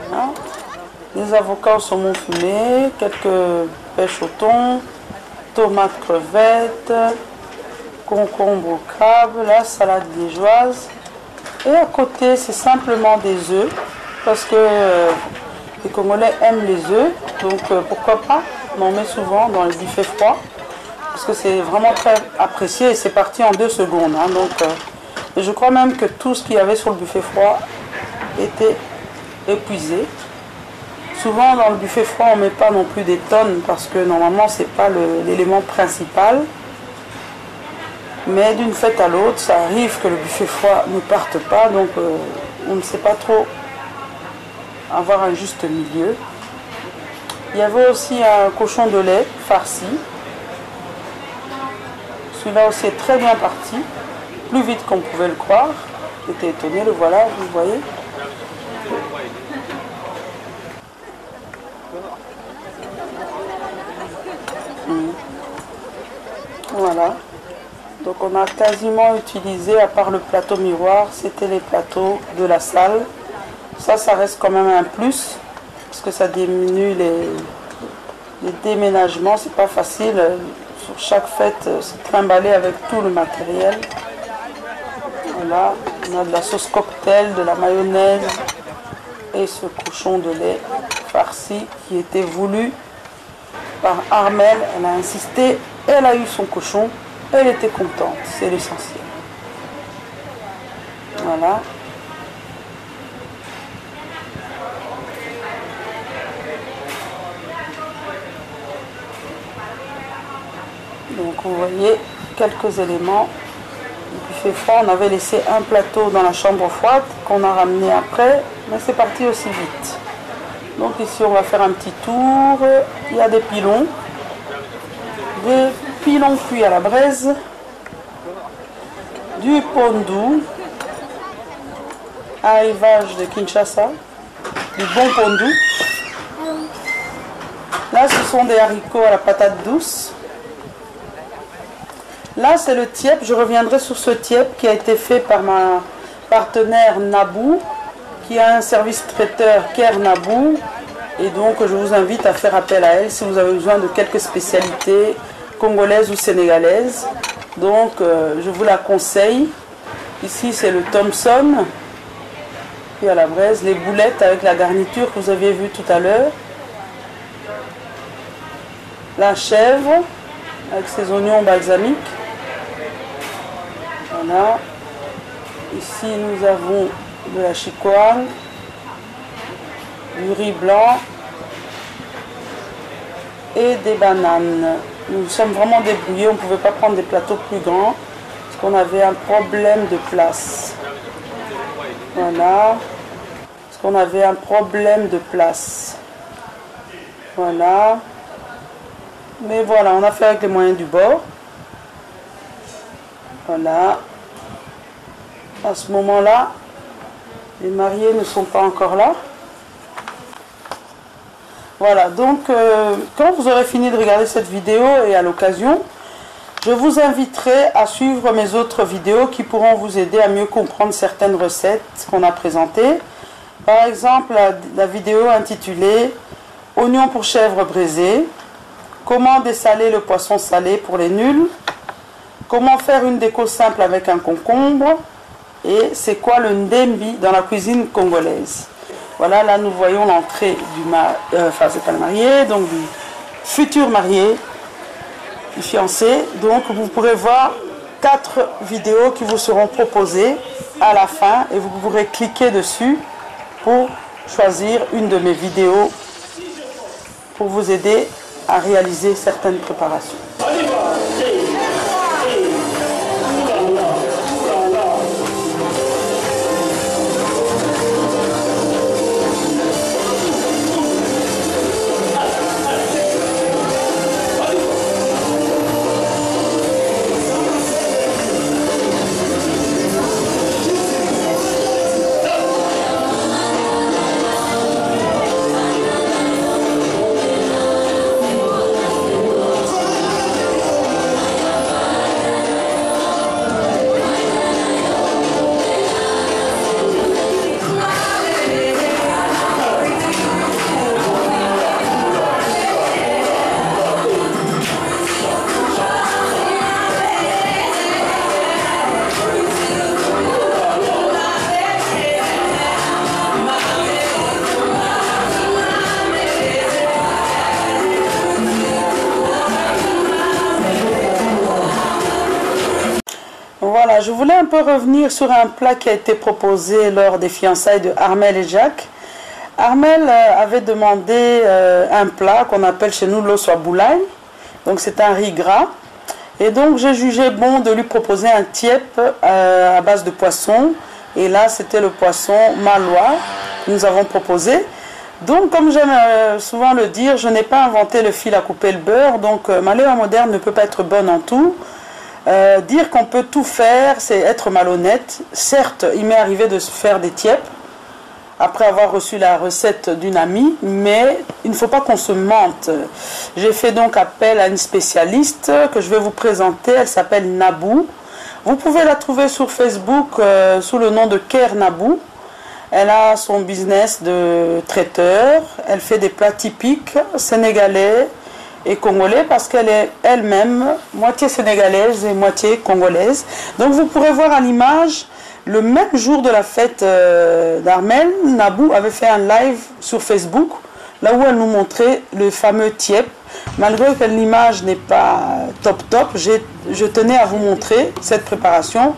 Voilà. Des avocats au saumon fumé, quelques pêches au thon, tomates crevettes, concombre au crabe, la salade liégeoise. Et à côté, c'est simplement des œufs, parce que les Congolais aiment les œufs, donc pourquoi pas, on en met souvent dans les buffets froids, parce que c'est vraiment très apprécié et c'est parti en 2 secondes. Hein, donc, et je crois même que tout ce qu'il y avait sur le buffet froid était épuisé. Souvent dans le buffet froid on ne met pas non plus des tonnes parce que normalement c'est pas l'élément principal. Mais d'une fête à l'autre, ça arrive que le buffet froid ne parte pas, donc on ne sait pas trop avoir un juste milieu. Il y avait aussi un cochon de lait farci. Celui-là aussi est très bien parti, plus vite qu'on pouvait le croire. J'étais étonné, le voilà, vous voyez. Voilà. Donc on a quasiment utilisé, à part le plateau miroir, c'était les plateaux de la salle. Ça reste quand même un plus, parce que ça diminue les déménagements. C'est pas facile, sur chaque fête, c'est trimballé avec tout le matériel. Voilà, on a de la sauce cocktail, de la mayonnaise et ce cochon de lait farci qui était voulu par Armelle. Elle a insisté, elle a eu son cochon. Elle était contente, c'est l'essentiel. Voilà. Donc vous voyez quelques éléments du buffet froid. On avait laissé un plateau dans la chambre froide qu'on a ramené après, mais c'est parti aussi vite. Donc ici on va faire un petit tour. Il y a des pilons. Des pilons cuits à la braise, du pondu, arrivage de Kinshasa, du bon pondu. Là, ce sont des haricots à la patate douce. Là, c'est le tiep. Je reviendrai sur ce tiep qui a été fait par ma partenaire Nabou, qui a un service traiteur Ker Nabou. Et donc, je vous invite à faire appel à elle si vous avez besoin de quelques spécialités congolaise ou sénégalaise. Donc je vous la conseille. Ici c'est le Thomson, puis à la braise, les boulettes avec la garniture que vous aviez vu tout à l'heure, la chèvre avec ses oignons balsamiques. Voilà. Ici nous avons de la chicoine, du riz blanc et des bananes. Nous sommes vraiment débrouillés, on ne pouvait pas prendre des plateaux plus grands parce qu'on avait un problème de place. Voilà. Parce qu'on avait un problème de place. Voilà. Mais voilà, on a fait avec les moyens du bord. Voilà. À ce moment-là, les mariés ne sont pas encore là. Voilà, donc quand vous aurez fini de regarder cette vidéo et à l'occasion, je vous inviterai à suivre mes autres vidéos qui pourront vous aider à mieux comprendre certaines recettes qu'on a présentées. Par exemple, la vidéo intitulée « Oignons pour chèvre braisé »,« Comment dessaler le poisson salé pour les nuls »,« Comment faire une déco simple avec un concombre » et « C'est quoi le ndembi dans la cuisine congolaise ?» Voilà, là nous voyons l'entrée du enfin c'est pas le marié, donc du futur marié, du fiancé. Donc vous pourrez voir 4 vidéos qui vous seront proposées à la fin et vous pourrez cliquer dessus pour choisir une de mes vidéos pour vous aider à réaliser certaines préparations. Voilà, je voulais un peu revenir sur un plat qui a été proposé lors des fiançailles de Armel et Jacques. Armel avait demandé un plat qu'on appelle chez nous l'os à boulaye. Donc c'est un riz gras. Et donc j'ai jugé bon de lui proposer un tiep à base de poisson. Et là c'était le poisson malois que nous avons proposé. Donc comme j'aime souvent le dire, je n'ai pas inventé le fil à couper le beurre. Donc Malheur moderne ne peut pas être bonne en tout. Dire qu'on peut tout faire, c'est être malhonnête. Certes, il m'est arrivé de faire des tièpes après avoir reçu la recette d'une amie, mais il ne faut pas qu'on se mente. J'ai fait donc appel à une spécialiste que je vais vous présenter. Elle s'appelle Nabou. Vous pouvez la trouver sur Facebook sous le nom de Ker Nabou. Elle a son business de traiteur. Elle fait des plats typiques sénégalais et congolais parce qu'elle est elle-même moitié sénégalaise et moitié congolaise. Donc vous pourrez voir à l'image, le même jour de la fête d'Armel, Nabou avait fait un live sur Facebook, là où elle nous montrait le fameux tiep. Malgré que l'image n'est pas top, je tenais à vous montrer cette préparation.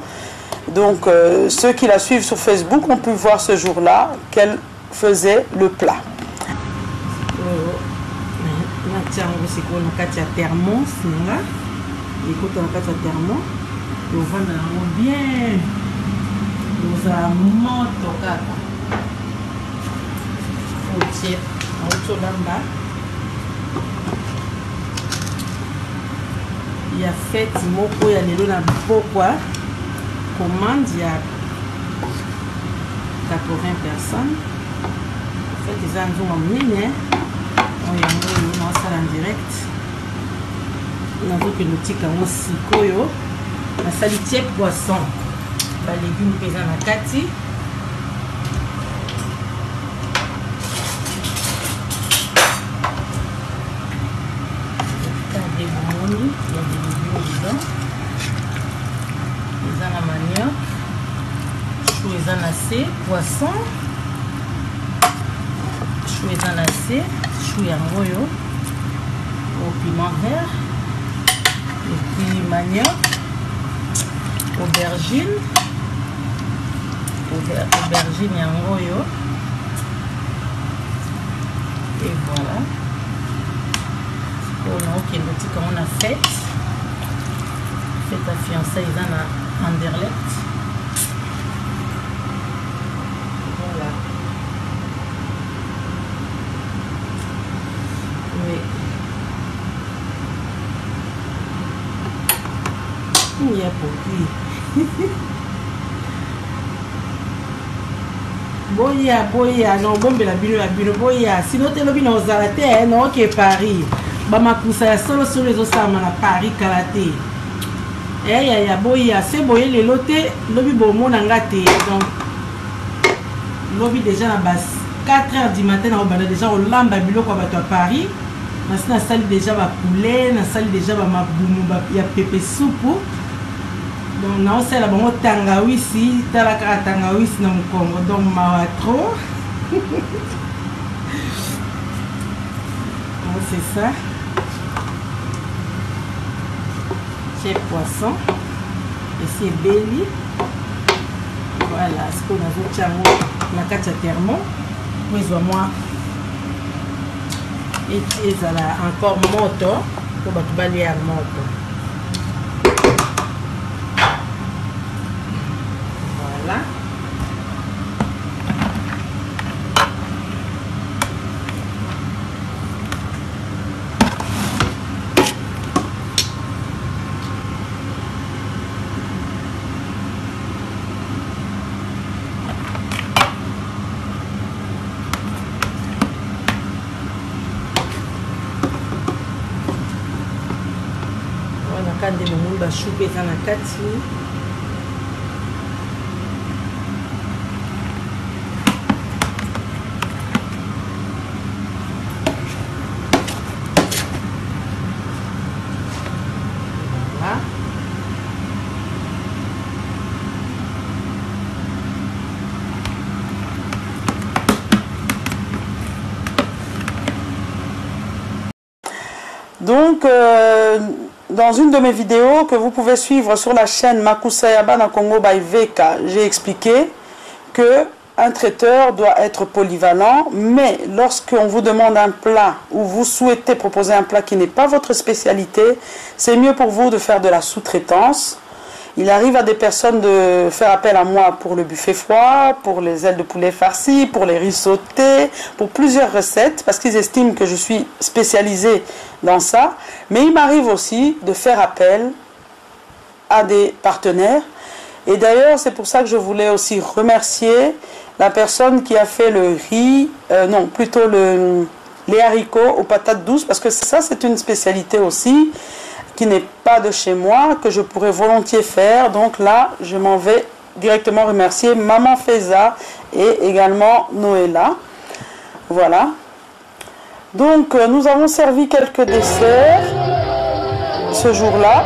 Donc ceux qui la suivent sur Facebook ont pu voir ce jour-là qu'elle faisait le plat. Il y a fait moko ya lelo na bokwa commande il y a 80 personnes. En fait ils ont emmené on y a un salle en direct. On a vu que nous tika on sikoyo na salitier poisson ba légumes pesant na kati. Il y a des légumes dedans. Ils ont la manioc, chou ils ont assez, poisson, chou ils ont assez, chou et moyo, au piment vert, et puis manioc, aubergine et moyo, et voilà. On a ok le comme on a fait ta fiancée ils en a Anderlecht. Voilà. Oui. Il y a beaucoup. Boya non bombe la bino boya sinon te lobi na ozalate non ke Paris. Bamakusa ya solo les osama na Paris karaté. Ya boya c'est boye le loté lobi bomo na ngate donc lobi déjà na bas 4h du matin na obanda déjà au lamba biloko bato à Paris. Na salle déjà ba poulet, na salle déjà ba mabumu ba ya pepe soupe. Donc na osala bango tangawisi, tala ka tangawisi na Congo donc mawa trop. C'est ça. C'est poisson. Ici est belly. Voilà, ce qu'on a vu la carte thermo. Mais moi. Et ça a encore moto. Pour balayer à moto. Voilà. Quand le monde va chouper dans la kati. Voilà. Donc dans une de mes vidéos que vous pouvez suivre sur la chaîne Makusayaba na Congo by Veka, j'ai expliqué que un traiteur doit être polyvalent, mais lorsqu'on vous demande un plat ou vous souhaitez proposer un plat qui n'est pas votre spécialité, c'est mieux pour vous de faire de la sous-traitance. Il arrive à des personnes de faire appel à moi pour le buffet froid, pour les ailes de poulet farcies, pour les riz sautés, pour plusieurs recettes, parce qu'ils estiment que je suis spécialisée dans ça. Mais il m'arrive aussi de faire appel à des partenaires. Et d'ailleurs, c'est pour ça que je voulais aussi remercier la personne qui a fait le riz, non, plutôt les haricots aux patates douces, parce que ça, c'est une spécialité aussi, qui n'est pas de chez moi, que je pourrais volontiers faire. Donc là, je m'en vais directement remercier Maman Feza et également Noëlla. Voilà. Donc, nous avons servi quelques desserts ce jour-là.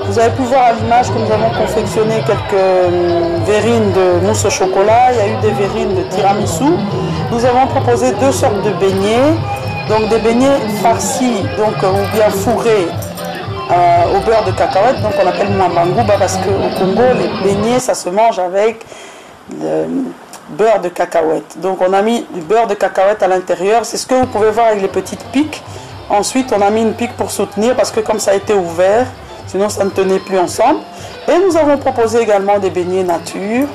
Vous avez pu voir à l'image que nous avons confectionné quelques verrines de mousse au chocolat. Il y a eu des verrines de tiramisu. Nous avons proposé 2 sortes de beignets. Donc des beignets farcis, donc, ou bien fourrés au beurre de cacahuète. Donc on appelle mwambangouba parce qu'au Congo, les beignets, ça se mange avec le beurre de cacahuète. Donc on a mis du beurre de cacahuète à l'intérieur. C'est ce que vous pouvez voir avec les petites piques. Ensuite, on a mis une pique pour soutenir parce que comme ça a été ouvert, sinon ça ne tenait plus ensemble. Et nous avons proposé également des beignets nature.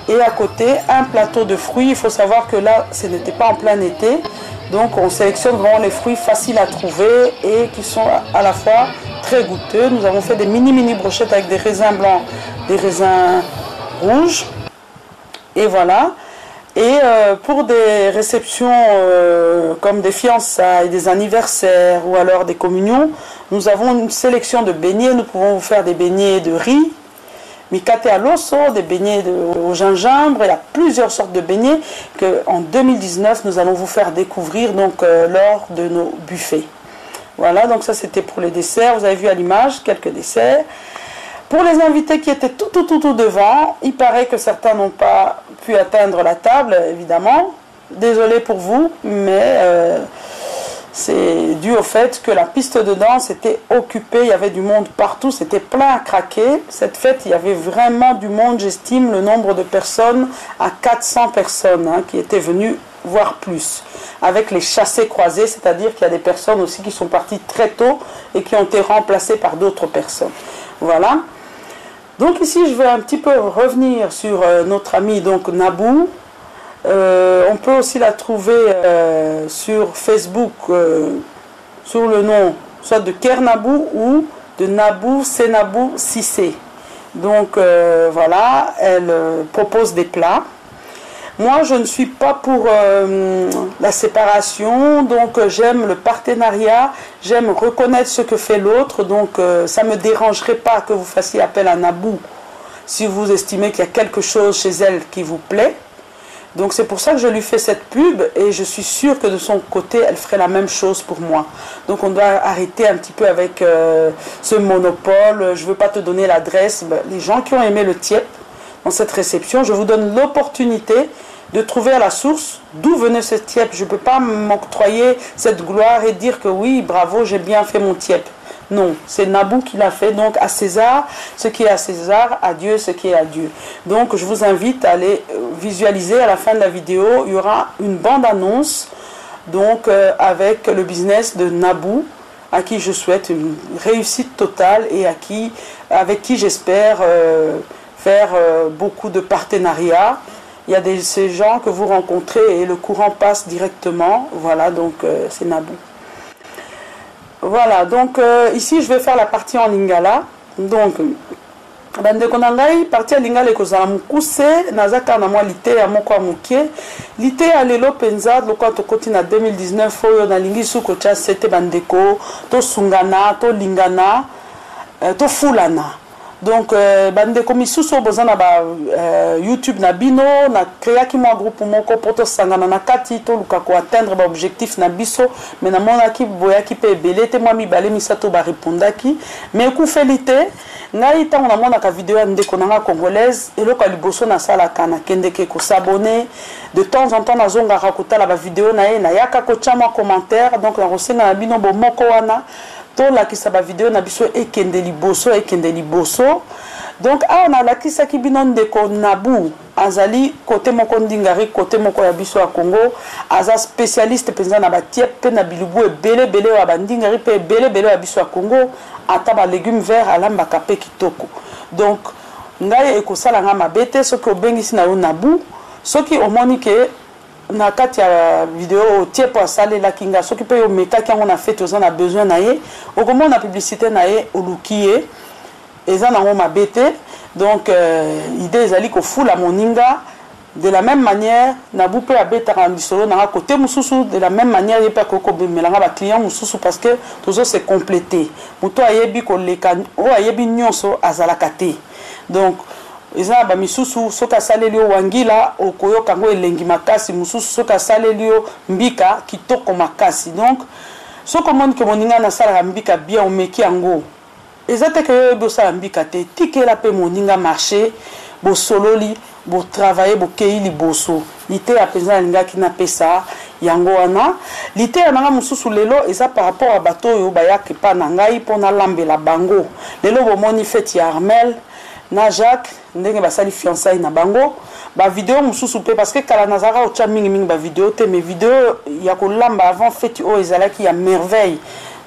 Et à côté, un plateau de fruits. Il faut savoir que là, ce n'était pas en plein été. Donc on sélectionne vraiment les fruits faciles à trouver et qui sont à la fois très goûteux. Nous avons fait des mini brochettes avec des raisins blancs, des raisins rouges. Et voilà. Et pour des réceptions comme des fiançailles, des anniversaires ou alors des communions, nous avons une sélection de beignets. Nous pouvons vous faire des beignets de riz, mikate à l'osso, des beignets au gingembre. Il y a plusieurs sortes de beignets qu'en 2019, nous allons vous faire découvrir donc, lors de nos buffets. Voilà, donc ça c'était pour les desserts. Vous avez vu à l'image quelques desserts. Pour les invités qui étaient tout devant, il paraît que certains n'ont pas pu atteindre la table, évidemment. Désolé pour vous, mais c'est dû au fait que la piste de danse était occupée. Il y avait du monde partout, c'était plein à craquer. Cette fête, il y avait vraiment du monde. J'estime le nombre de personnes à 400 personnes hein, qui étaient venues, voire plus. Avec les chassés-croisés, c'est-à-dire qu'il y a des personnes aussi qui sont parties très tôt et qui ont été remplacées par d'autres personnes. Voilà. Donc ici, je vais un petit peu revenir sur notre amie donc Nabou. On peut aussi la trouver sur Facebook sur le nom soit de Kernabou ou de Nabou Senabou Sissé. Donc voilà, elle propose des plats. Moi, je ne suis pas pour la séparation, donc j'aime le partenariat, j'aime reconnaître ce que fait l'autre, donc ça ne me dérangerait pas que vous fassiez appel à Nabou si vous estimez qu'il y a quelque chose chez elle qui vous plaît. Donc c'est pour ça que je lui fais cette pub et je suis sûre que de son côté, elle ferait la même chose pour moi. Donc on doit arrêter un petit peu avec ce monopole, je ne veux pas te donner l'adresse. Ben, les gens qui ont aimé le tiep, dans cette réception, je vous donne l'opportunité de trouver à la source d'où venait ce tiep. Je ne peux pas m'octroyer cette gloire et dire que oui, bravo, j'ai bien fait mon tiep. Non, c'est Nabou qui l'a fait. Donc à César, ce qui est à César, à Dieu, ce qui est à Dieu. Donc je vous invite à aller visualiser à la fin de la vidéo. Il y aura une bande-annonce donc avec le business de Nabou, à qui je souhaite une réussite totale et avec qui j'espère faire beaucoup de partenariats. Il y a ces gens que vous rencontrez et le courant passe directement. Voilà, donc c'est Nabou. Voilà, donc ici je vais faire la partie en lingala. Donc, bandeko na ngai partie ya lingala ekozala mokuse nazaka na mwa lite ya moko ya mokie. Lite ya lelo penza lokwa tokoti na 2019 oyo nalingi su kotia sete bandeko to sungana to lingana to fulana. Donc bandeko misusu boza na ba YouTube na bino na créaki mwa groupe moko pour to sangana na kati to luka ko atteindre ba objectif na biso mais na monaki boyaki pe belé te mwa mibale misato ba répondaki mais ku felite ngai tango na mona ka vidéo ya ndeko na nga congolaise eloko liboso na sala kana kendeke ko s'abonner de temps en temps na zonga rakota la ba vidéo na ye na yaka ko tcha mwa commentaire donc na rosenga na bino bo moko wana tolakisa bavideo na biso ekende liboso. Donc on a lakisaki bino ndeko Nabou azali côté moko ndingari côté moko ya biso ya Congo aza spécialiste penza na batie pe na bilubu ebele wa bandingari pe ebele ya biso ya Congo ata ba légumes verts alambaka pe kitoko. Donc ngai ekosala nga mabete soki obengisi na yo Nabou soki omoni ke na kati ya vidéo tie po asalela kinga soki pe yo mekaki yango na fete oza na besoin na ye okomona publicité na ye olukiye eza nango mabete. Donc idée ezali ko fula moninga de la même manière Nabou pe abetaka bisolo na côté mususu de la même manière yepa ko melanga ba client mususu parce que toujours c'est complété muto ayebi ko leka o ayebi nyonso azalaka te. Donc eza ba misusu soka saleli o wangila okoyoka ngo elengi makasi mususu soka saleli o mbika kitoko makasi. Donc soko moni ke moninga na sala mbika bien o meki yango ezate ke bo sala mbika te tikela pe moninga marché bo sololi bo travailler bo kei liboso lité ya penza lingaki na pesa yango wana lité ya nanga mususu lelo eza par rapport à bato yo bayaki pa na ngai pona lambela bango lelo bo moni fête ya Armel na Jacques ndenge basali fiançailles na bango ba vidéo mususu pe parce que kala nazara o cha mingi ba vidéo te mais vidéo ya ko lamba avant fête o ezalaki ya merveille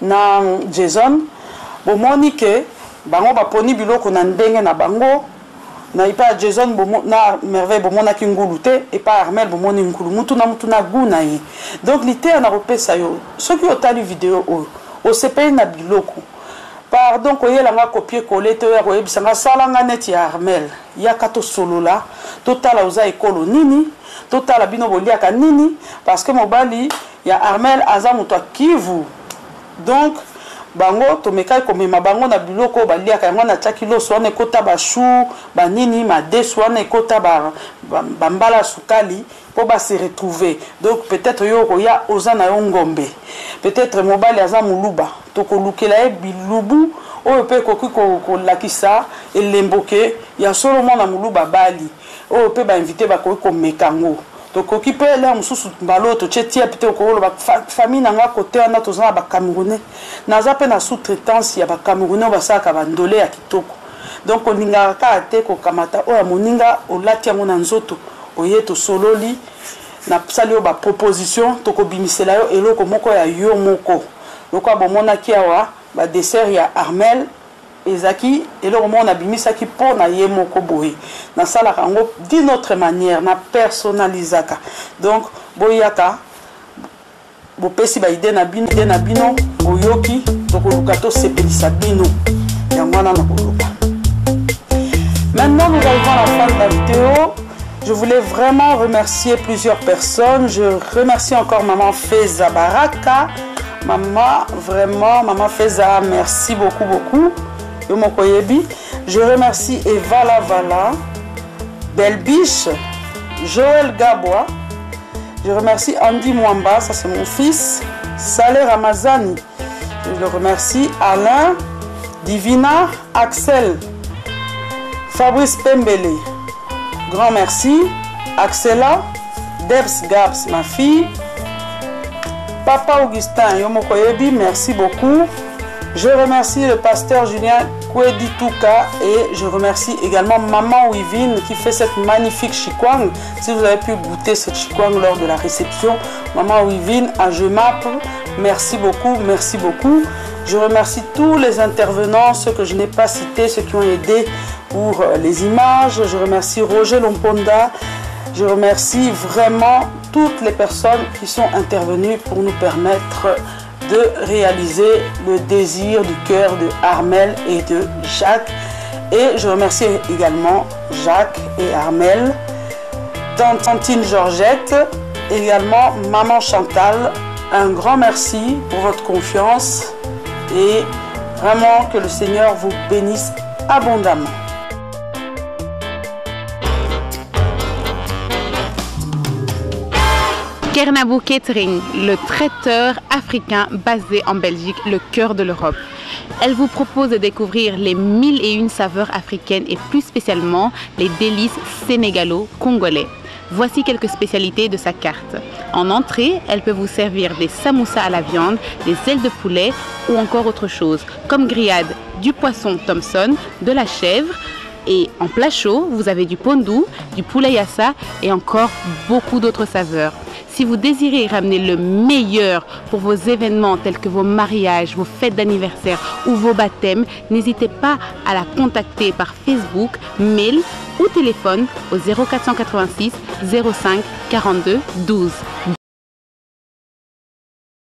na Jason bo moni ke bango ba poni biloko na ndenge na bango na ipa Jason bomo na merveille bomona ki ngulu te et pas Armel bomoni ngulu mutu na guna yi. Donc lité na repesa yo soki otali vidéo o sepe na biloko pardon ko yela nga copier coller te ya ko yebisanga sala nga net ya Armel ya kato solola totala uza ekolo nini totala bino boliaka nini parce que mobali ya Armel aza mutu Kivu. Donc bango tomeka komema bango na biloko baliaka yango na chakilo soane kota ba chou ba nini ma desoane kota ba mbala sukali pour ba se retrouver. Donc peut-être yo ya ozana yo ngombe peut-être mobali aza muluba to ko lukela e bilubu o pe ko lakisa elemboke ya solo mona muluba bali o pe ba inviter ba ko mekango. Donc occupé là mususu mbalo to chetia pete ko ba famille nanga côté na to zana ba Camerounais naza pe na sous-traitance ya ba Camerounais ba saka ba ndole ya kitoko. Donc oninga ka te ko kamata o ya moninga o latia mona nzoto oye to sololi na sali o ba proposition to ko bimisela yo eloko moko ya yo moko loko bomona ki awa ba dessert ya Armel ezaki eloko mona bimisaki po na ye moko boye na sala kango d'une autre manière na personnalisaka. Donc boyaka bo pesi ba idée na bino boyoki to ko lukato sepelisa bino yango na koluka. Maintenant nous arrivons à la fin de la vidéo. Je voulais vraiment remercier plusieurs personnes. Je remercie encore maman Feza Baraka. Maman, vraiment, maman Feza, merci beaucoup. Je remercie Eva Lavala, Belbiche, Joël Gabois. Je remercie Andy Mwamba, ça c'est mon fils. Saleh Ramazani. Je le remercie. Alain, Divina, Axel, Fabrice Pembele. Grand merci. Axela, Debs Gabs, ma fille. Papa Augustin Yomokoyebi, merci beaucoup. Je remercie le pasteur Julien Kwedituka et je remercie également Maman Wivine qui fait cette magnifique chikwang. Si vous avez pu goûter cette chikwang lors de la réception, Maman Wivine à Jemap, merci beaucoup. Je remercie tous les intervenants, ceux que je n'ai pas cités, ceux qui ont aidé pour les images. Je remercie Roger Lomponda. Je remercie vraiment toutes les personnes qui sont intervenues pour nous permettre de réaliser le désir du cœur de Armel et de Jacques. Et je remercie également Jacques et Armel, Tantine Georgette, également Maman Chantal. Un grand merci pour votre confiance et vraiment que le Seigneur vous bénisse abondamment. Kernabou Catering, le traiteur africain basé en Belgique, le cœur de l'Europe. Elle vous propose de découvrir les 1001 saveurs africaines et plus spécialement les délices sénégalo-congolais. Voici quelques spécialités de sa carte. En entrée, elle peut vous servir des samoussas à la viande, des ailes de poulet ou encore autre chose, comme grillade, du poisson Thompson, de la chèvre. Et en plat chaud, vous avez du pondou, du poulet yassa et encore beaucoup d'autres saveurs. Si vous désirez ramener le meilleur pour vos événements tels que vos mariages, vos fêtes d'anniversaire ou vos baptêmes, n'hésitez pas à la contacter par Facebook, mail ou téléphone au 0486 05 42 12.